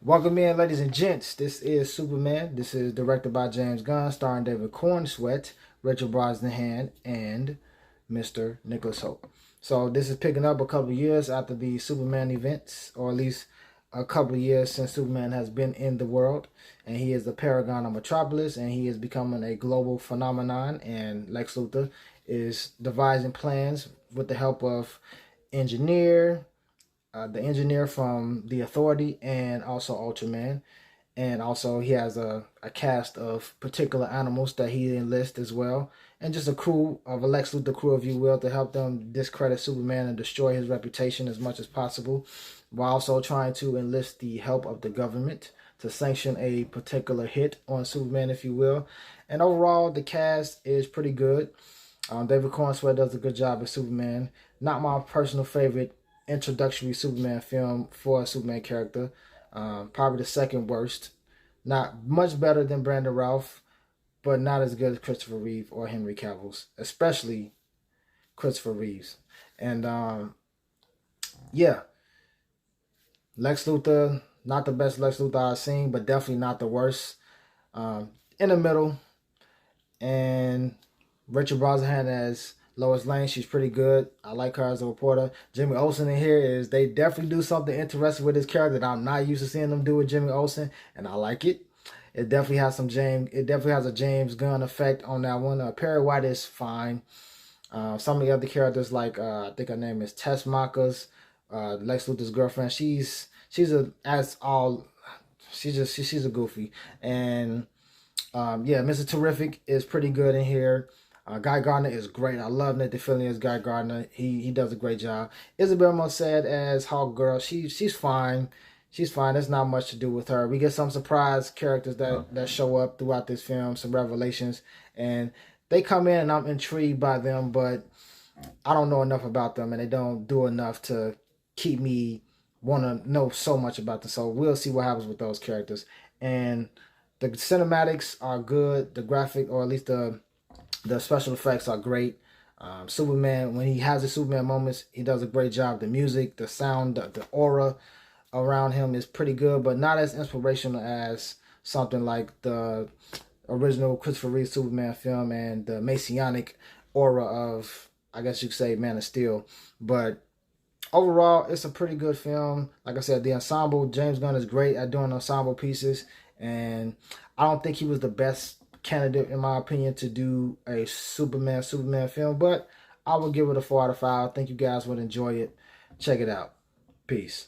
Welcome in, ladies and gents. This is Superman. This is directed by James Gunn, starring David Cornsweet, Rachel Brosnahan, and Mr. Nicholas Hoult. So this is picking up a couple of years after the Superman events, or at least a couple of years since Superman has been in the world, and he is the paragon of Metropolis, and he is becoming a global phenomenon. And Lex Luthor is devising plans with the help of engineer the engineer from the Authority, and also Ultraman. And also he has a cast of particular animals that he enlists as well. And just a crew of a Lex Luthor crew, if you will, to help them discredit Superman and destroy his reputation as much as possible, while also trying to enlist the help of the government to sanction a particular hit on Superman, if you will. And overall, the cast is pretty good. David Cornsweet does a good job as Superman. Not my personal favorite introductory Superman film for a Superman character. Probably the second worst. Not much better than Brandon Routh, but not as good as Christopher Reeve or Henry Cavill's, especially Christopher Reeves. And yeah, Lex Luthor, not the best Lex Luthor I've seen, but definitely not the worst. In the middle. And Rachel Brosnahan as Lois Lane, she's pretty good. I like her as a reporter. Jimmy Olsen in here is, they definitely do something interesting with his character that I'm not used to seeing them do with Jimmy Olsen, and I like it. It definitely has a James Gunn effect on that one. Perry White is fine. Some of the other characters, like I think her name is Tess Maka's, Lex Luthor's girlfriend. She's a she's a goofy. And yeah, Mr. Terrific is pretty good in here. Guy Gardner is great. I love Nathan Fillion as Guy Gardner. He does a great job. Isabel Mossad as Hawk Girl. She's fine. She's fine. There's not much to do with her. We get some surprise characters that show up throughout this film, some revelations, and they come in and I'm intrigued by them, but I don't know enough about them, and they don't do enough to keep me want to know so much about them. So we'll see what happens with those characters. And the cinematics are good. The graphic, or at least the special effects, are great. Superman, when he has the Superman moments, he does a great job. The music, the sound, the aura around him is pretty good, but not as inspirational as something like the original Christopher Reeve Superman film and the messianic aura of, I guess you could say, Man of Steel. But overall, it's a pretty good film. Like I said, the ensemble, James Gunn is great at doing ensemble pieces, and I don't think he was the best candidate, in my opinion, to do a Superman film, but I would give it a 4 out of 5. I think you guys would enjoy it. Check it out. Peace.